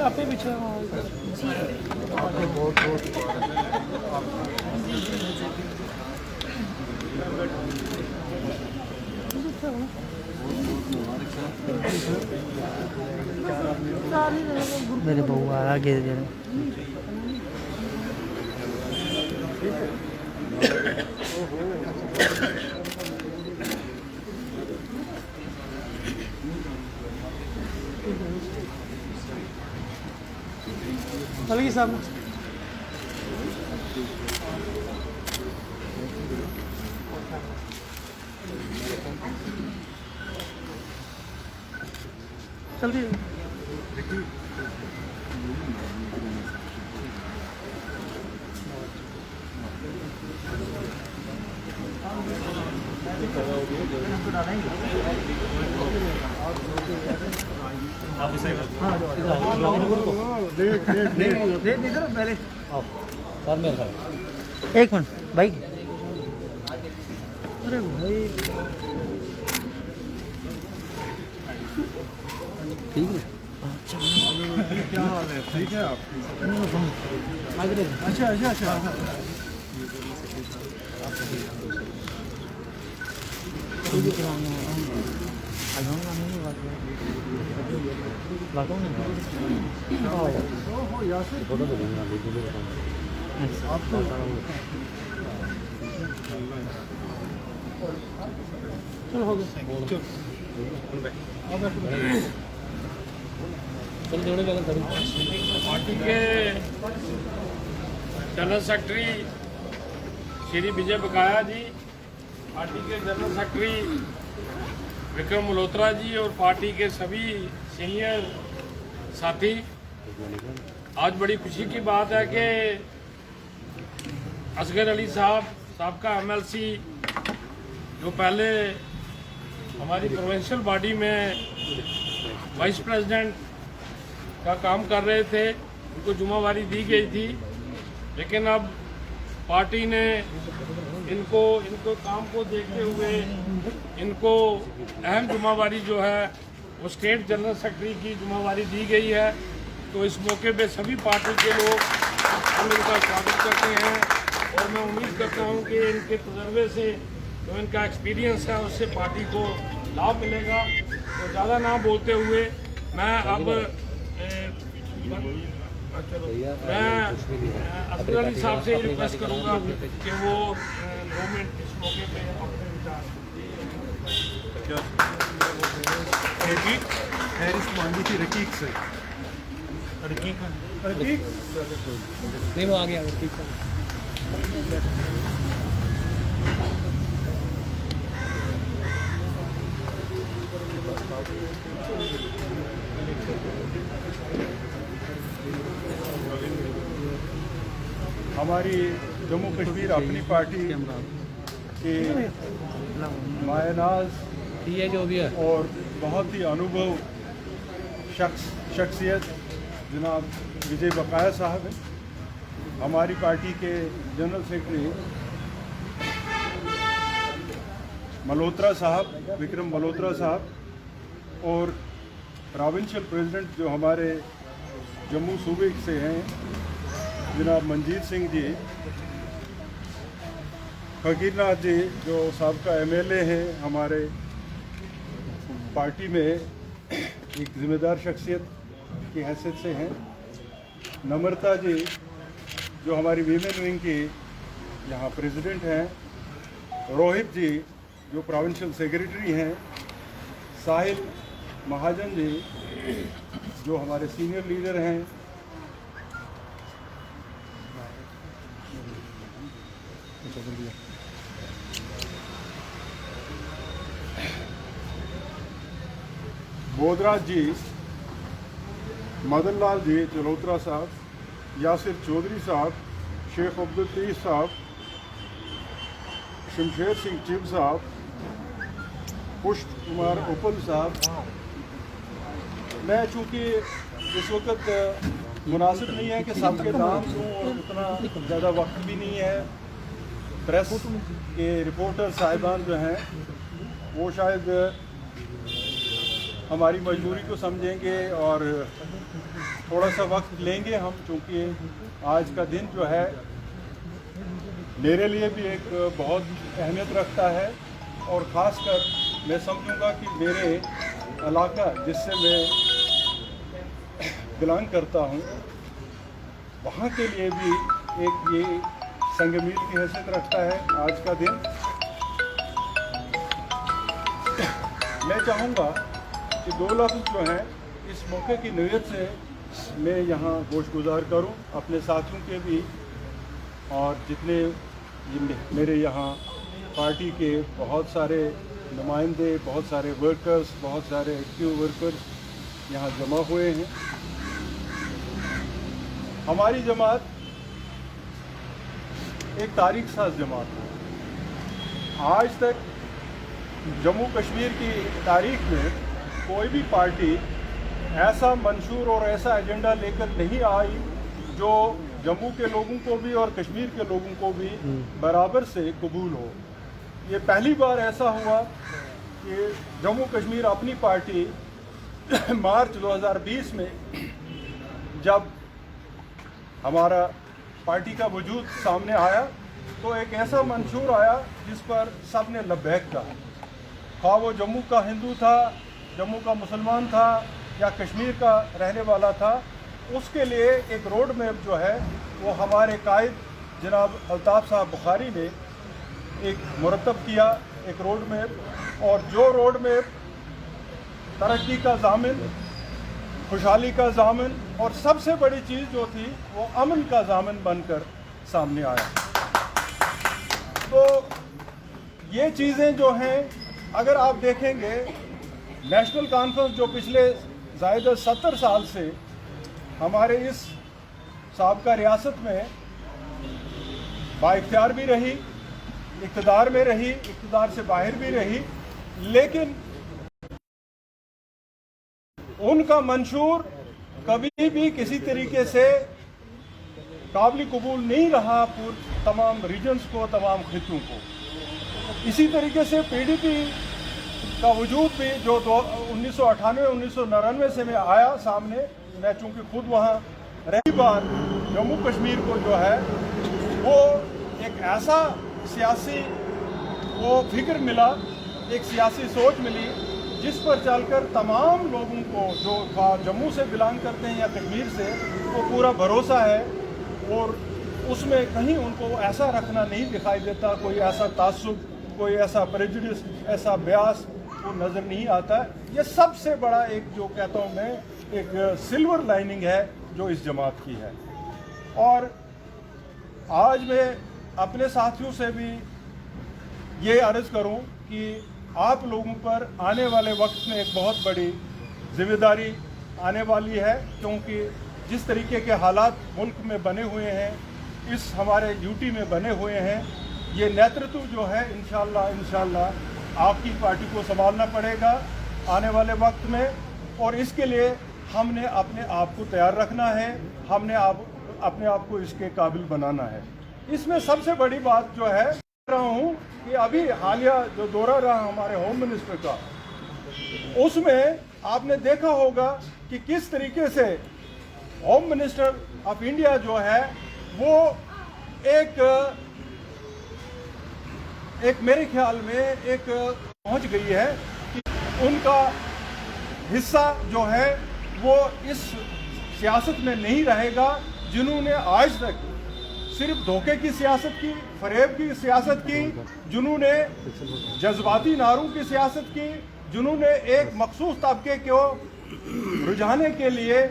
आपके पीछे मेरे बहू आगे अलगी साहब जल्दी एक मिनट भाई। अरे भाई ठीक है। क्या हाल है? ठीक है आप? अच्छा अच्छा अच्छा चलो हो गया। पार्टी के जनरल सेक्रेटरी श्री विजय बकाया जी, पार्टी के जनरल सेक्रेटरी विक्रम मल्होत्रा जी और पार्टी के सभी सीनियर साथी, आज बड़ी खुशी की बात है कि असगर अली साहब का MLC जो पहले हमारी प्रोविंशियल बॉडी में वाइस प्रेसिडेंट का काम कर रहे थे, उनको जुम्मेवारी दी गई थी, लेकिन अब पार्टी ने इनको काम को देखते हुए इनको अहम जुम्मेवारी जो है वो स्टेट जनरल सेक्रेटरी की जुम्मेवारी दी गई है। तो इस मौके पे सभी पार्टी के लोग हम इनका स्वागत करते हैं और मैं उम्मीद करता हूं कि इनके तजर्बे से जो इनका एक्सपीरियंस है उससे पार्टी को लाभ मिलेगा। तो ज़्यादा ना बोलते हुए मैं अब मैं असगर अली साहब से रिक्वेस्ट करूंगा कि वो 2 मिनट इस मौके पे अपने विचार रकीक हैरिस मांगी थी रकीक से। रकीक नहीं वो आ गया ठीक है। हमारी जम्मू कश्मीर अपनी पार्टी के मायनाज जो भी है और बहुत ही अनुभव शख्सियत जनाब विजय बकाया साहब हैं। हमारी पार्टी के जनरल सेक्रेटरी मल्होत्रा साहब, विक्रम मल्होत्रा साहब और प्रोविंशियल प्रेसिडेंट जो हमारे जम्मू सूबे से हैं जनाब मंजीत सिंह जी, फकीरनाथ जी जो साबका MLA हैं, हमारे पार्टी में एक ज़िम्मेदार शख्सियत की हैसियत से हैं, नम्रता जी जो हमारी वीमेन विंग की यहाँ प्रेसिडेंट हैं, रोहित जी जो प्रोविंशियल सेक्रेटरी हैं, साहिल महाजन जी जो हमारे सीनियर लीडर हैं, बोधराज जी, मदन लाल जी जलोत्रा साहब, यासिर चौधरी साहब, शेख अब्दुल लतीफ़ साहब, शमशेर सिंह चिब साहब, पुष्प कुमार उपल साहब। मैं चूँकि इस वक्त मुनासिब नहीं है कि सबके नाम दूँ और उतना ज़्यादा वक्त भी नहीं है, प्रेस के रिपोर्टर साहिबान जो हैं वो शायद हमारी मजबूरी को समझेंगे और थोड़ा सा वक्त लेंगे हम, क्योंकि आज का दिन जो है मेरे लिए भी एक बहुत अहमियत रखता है और ख़ासकर मैं समझूंगा कि मेरे इलाका जिससे मैं बिलोंग करता हूँ वहाँ के लिए भी एक ये संगमील की हैसियत रखता है आज का दिन। मैं चाहूँगा कि 2 लफ्ज़ जो हैं इस मौके की नीयत से मैं यहाँ गोशगुजार करूँ अपने साथियों के भी और जितने मेरे यहाँ पार्टी के बहुत सारे नुमाइंदे, बहुत सारे वर्कर्स, बहुत सारे एक्टिव वर्कर्स यहाँ जमा हुए हैं। हमारी जमात एक तारीख साज जमात है। आज तक जम्मू कश्मीर की तारीख में कोई भी पार्टी ऐसा मंशूर और ऐसा एजेंडा लेकर नहीं आई जो जम्मू के लोगों को भी और कश्मीर के लोगों को भी बराबर से कबूल हो। ये पहली बार ऐसा हुआ कि जम्मू कश्मीर अपनी पार्टी मार्च 2020 में जब हमारा पार्टी का वजूद सामने आया तो एक ऐसा मंशूर आया जिस पर सब ने लब्बैक कहा, खा वो जम्मू का हिंदू था, जम्मू का मुसलमान था या कश्मीर का रहने वाला था। उसके लिए एक रोड मैप जो है वो हमारे कायद जनाब अल्ताफ़ साहब बुखारी ने एक मुरतब किया, एक रोड मैप। और जो रोड मैप तरक्की का ज़ामिन, खुशहाली का ज़ामिन और सबसे बड़ी चीज़ जो थी वो अमन का ज़ामिन बनकर सामने आया। तो ये चीज़ें जो हैं अगर आप देखेंगे नेशनल कॉन्फ्रेंस जो पिछले ज़ायद 70 साल से हमारे इस साबका रियासत में बाइख्तियार भी रही, इक़्तिदार में रही, इक़्तिदार से बाहर भी रही, लेकिन उनका मंशूर कभी भी किसी तरीके से काबिल कबूल नहीं रहा तमाम रीजन्स को, तमाम खित्तों को। इसी तरीके से पीडीपी का वजूद भी जो 1998-1999 से में आया सामने, मैं चूँकि खुद वहाँ रही बार जम्मू कश्मीर को जो है वो एक ऐसा सियासी वो फिक्र मिला, एक सियासी सोच मिली जिस पर चलकर तमाम लोगों को जो जम्मू से बिलोंग करते हैं या कश्मीर से वो पूरा भरोसा है और उसमें कहीं उनको ऐसा रखना नहीं दिखाई देता, कोई ऐसा तासुब, कोई ऐसा प्रेजुडिस, ऐसा ब्यास वो नज़र नहीं आता। ये सबसे बड़ा एक जो कहता हूँ मैं एक सिल्वर लाइनिंग है जो इस जमात की है। और आज मैं अपने साथियों से भी ये अर्ज़ करूँ कि आप लोगों पर आने वाले वक्त में एक बहुत बड़ी जिम्मेदारी आने वाली है, क्योंकि जिस तरीके के हालात मुल्क में बने हुए हैं, इस हमारे यूटी में बने हुए हैं, ये नेतृत्व जो है इंशाल्लाह आपकी पार्टी को संभालना पड़ेगा आने वाले वक्त में। और इसके लिए हमने अपने आप को तैयार रखना है, हमने अपने आप को इसके काबिल बनाना है। इसमें सबसे बड़ी बात जो है रहा हूँ कि अभी हालिया जो दौरा रहा हमारे होम मिनिस्टर का, उसमें आपने देखा होगा कि किस तरीके से होम मिनिस्टर ऑफ इंडिया जो है वो एक मेरे ख्याल में एक पहुंच गई है कि उनका हिस्सा जो है वो इस सियासत में नहीं रहेगा जिन्होंने आज तक सिर्फ धोखे की सियासत की, फरेब की सियासत की, जिन्होंने जज्बाती नारों की सियासत की, जिन्होंने एक मखसूस तबके को रुझाने के लिए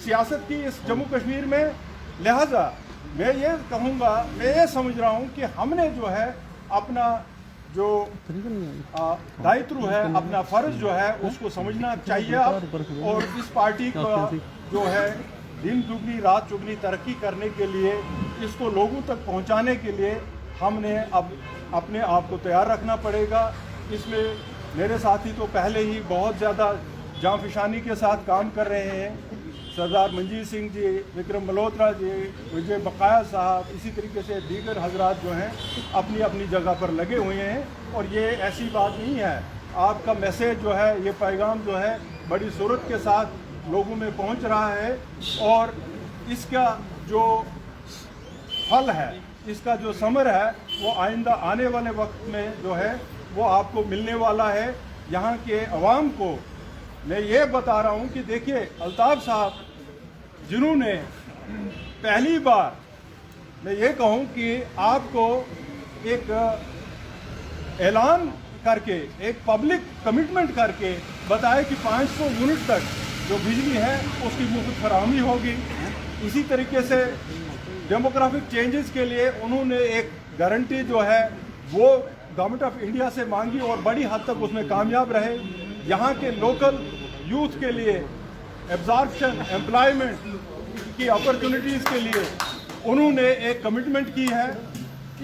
सियासत की इस जम्मू कश्मीर में। लिहाजा मैं ये कहूँगा, मैं ये समझ रहा हूँ कि हमने जो है अपना जो दायित्व है, अपना फ़र्ज़ जो है उसको समझना चाहिए और इस पार्टी का जो है दिन दुगनी रात चुगनी तरक्की करने के लिए, इसको लोगों तक पहुंचाने के लिए हमने अब अपने आप को तैयार रखना पड़ेगा। इसमें मेरे साथी तो पहले ही बहुत ज़्यादा जांफिशानी के साथ काम कर रहे हैं, सरदार मंजीत सिंह जी, विक्रम मल्होत्रा जी, विजय बकाया साहब, इसी तरीके से दीगर हजरात जो हैं अपनी अपनी जगह पर लगे हुए हैं। और ये ऐसी बात नहीं है, आपका मैसेज जो है, ये पैगाम जो है बड़ी सूरत के साथ लोगों में पहुंच रहा है और इसका जो फल है, इसका जो समर है, वो आइंदा आने वाले वक्त में जो है वो आपको मिलने वाला है। यहाँ के अवाम को मैं ये बता रहा हूँ कि देखिए, अल्ताफ़ साहब जिन्होंने पहली बार, मैं ये कहूँ कि आपको एक ऐलान करके, एक पब्लिक कमिटमेंट करके बताया कि 500 यूनिट तक जो बिजली है उसकी मुफ्त फराहमी होगी। इसी तरीके से डेमोग्राफिक चेंजेस के लिए उन्होंने एक गारंटी जो है वो गवर्नमेंट ऑफ इंडिया से मांगी और बड़ी हद तक उसमें कामयाब रहे। यहाँ के लोकल यूथ के लिए एब्जॉर्प्शन, एम्प्लॉयमेंट की अपॉर्चुनिटीज़ के लिए उन्होंने एक कमिटमेंट की है।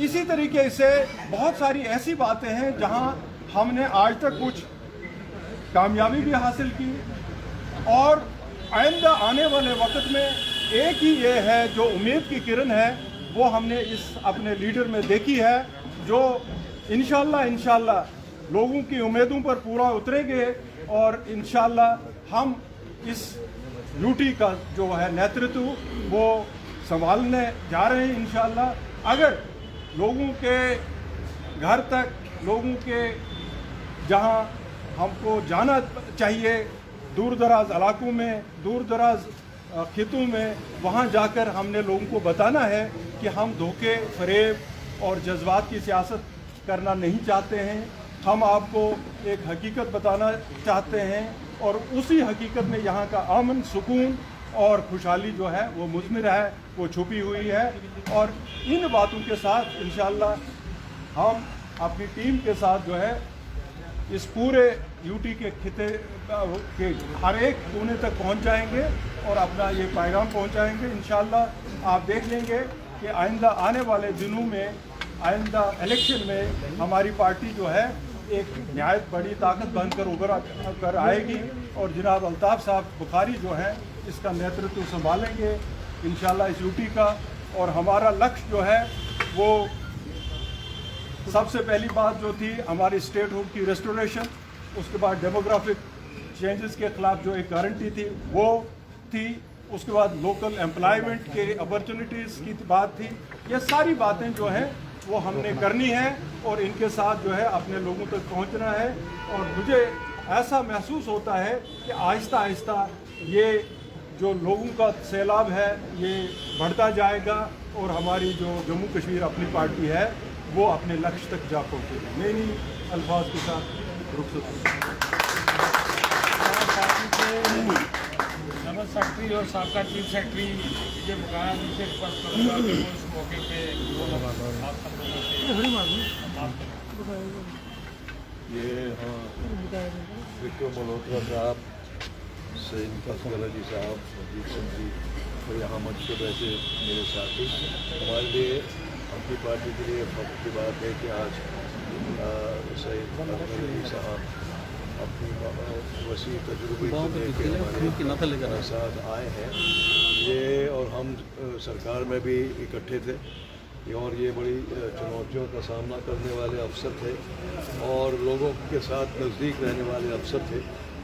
इसी तरीके से बहुत सारी ऐसी बातें हैं जहां हमने आज तक कुछ कामयाबी भी हासिल की और आइंदा आने वाले वक्त में एक ही ये है जो उम्मीद की किरण है, वो हमने इस अपने लीडर में देखी है, जो इंशाल्लाह लोगों की उम्मीदों पर पूरा उतरेंगे और इंशाल्लाह हम इस यूटी का जो है नेतृत्व वो संभालने जा रहे हैं। इंशाल्लाह अगर लोगों के घर तक, लोगों के जहां हमको जाना चाहिए, दूर दराज इलाकों में, दूर दराज खितों में, वहां जाकर हमने लोगों को बताना है कि हम धोखे, फरेब और जज्बात की सियासत करना नहीं चाहते हैं। हम आपको एक हकीकत बताना चाहते हैं और उसी हकीकत में यहाँ का अमन, सुकून और खुशहाली जो है वो मुज़मिर है, वो छुपी हुई है। और इन बातों के साथ इंशाल्लाह हम अपनी टीम के साथ जो है इस पूरे यूटी के खिते के हर एक कोने तक पहुंच जाएंगे और अपना ये पैगाम पहुंचाएंगे। इंशाल्लाह आप देख लेंगे कि आइंदा आने वाले दिनों में, आइंदा इलेक्शन में हमारी पार्टी जो है एक नहायत बड़ी ताकत बनकर उभर कर आएगी और जनाब अल्ताफ़ साहब बुखारी जो है इसका नेतृत्व संभालेंगे इंशाल्लाह इस यूटी का। और हमारा लक्ष्य जो है वो सबसे पहली बात जो थी हमारी स्टेट हुड की रेस्टोरेशन, उसके बाद डेमोग्राफिक चेंजेस के ख़िलाफ़ जो एक गारंटी थी वो थी, उसके बाद लोकल एम्प्लॉयमेंट के अपॉर्चुनिटीज़ की बात थी। ये सारी बातें जो हैं वो हमने करनी है और इनके साथ जो है अपने लोगों तक पहुंचना है। और मुझे ऐसा महसूस होता है कि आहिस्ता आहिस्ता ये जो लोगों का सैलाब है ये बढ़ता जाएगा और हमारी जो जम्मू कश्मीर अपनी पार्टी है वो अपने लक्ष्य तक जा पहुँचेगी। मैं इन्हीं अल्फाज के साथ रुखसत जनरल सेक्रेटरी और साबका चीफ सेक्रेटरी विजय बघाना जी से रिक्वेस्ट करूँगा कि वो इस मौके पे ये विक्रम मल्होत्रा साहब, सईद असगर अली साहब, अजीत सिंह जी और यहाँ मंच पर बैठे मेरे साथी, हमारे लिए अपनी पार्टी के लिए फख्र की बात है कि आज सईद असगर अली साहब अपनी वसी तजुर्बे हमारे साथ आए हैं। ये और हम सरकार में भी इकट्ठे थे और ये बड़ी चुनौतियों का सामना करने वाले अफसर थे और लोगों के साथ नज़दीक रहने वाले अफसर थे।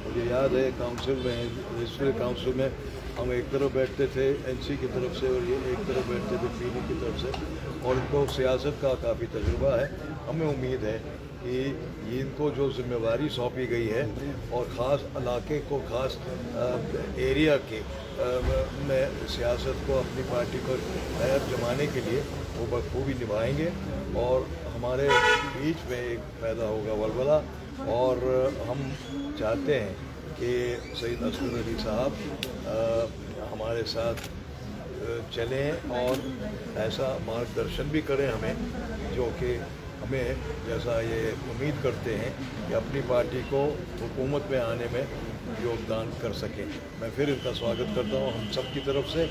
मुझे याद है काउंसिल में, लेजिस्लेटिव काउंसिल में हम एक तरफ बैठते थे एनसी की तरफ से और ये एक तरफ बैठते थे पीडी की तरफ से, और इनको सियासत का काफ़ी तजुर्बा है। हमें उम्मीद है कि इनको जो जिम्मेवारी सौंपी गई है और ख़ास इलाके को, ख़ास एरिया के में सियासत को अपनी पार्टी पर पैर जमाने के लिए वो बखूबी निभाएंगे और हमारे बीच में एक पैदा होगा वलवला। और हम चाहते हैं कि सईद असगर अली साहब हमारे साथ चलें और ऐसा मार्गदर्शन भी करें हमें, जो कि हमें जैसा ये उम्मीद करते हैं कि अपनी पार्टी को हुकूमत में आने में योगदान कर सकें। मैं फिर इनका स्वागत करता हूँ हम सब की तरफ से।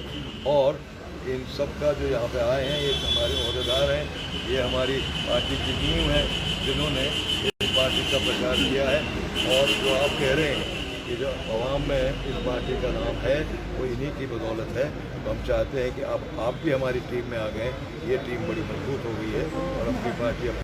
और इन सब का जो यहाँ पे आए हैं ये हमारे ओहदेदार हैं, ये हमारी पार्टी की नींव है जिन्होंने इस पार्टी का प्रचार किया है। और जो आप कह रहे हैं कि जो अवाम में इस पार्टी का नाम है वो इन्हीं की बदौलत है। तो हम चाहते हैं कि अब आप भी हमारी टीम में आ गए, ये टीम बड़ी मजबूत हो गई है और अपनी पार्टी